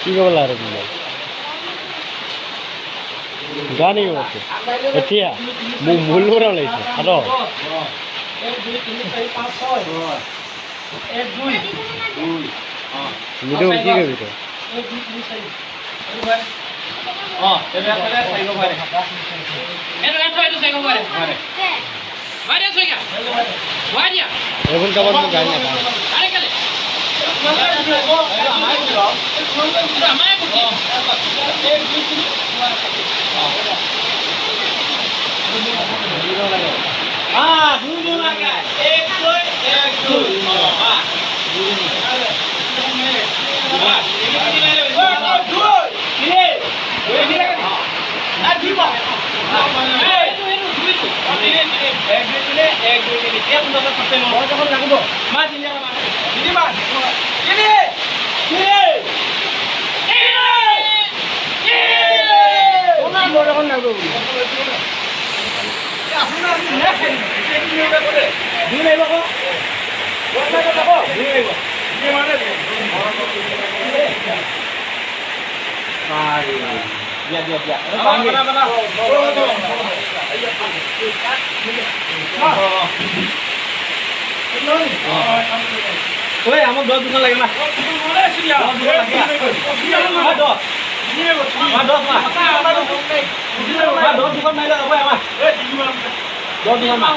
কি কবলা আৰু জানি আছে এতিয়া মূল পৰা ওলাইছে আৰু মিডল কি কৰিবি তই এইবোৰ কামত মই গাড়ী নাপাওঁ আমার 10 দোকান লাগে না 10 দোকান নাই লাগে আমার 10 দোকান মা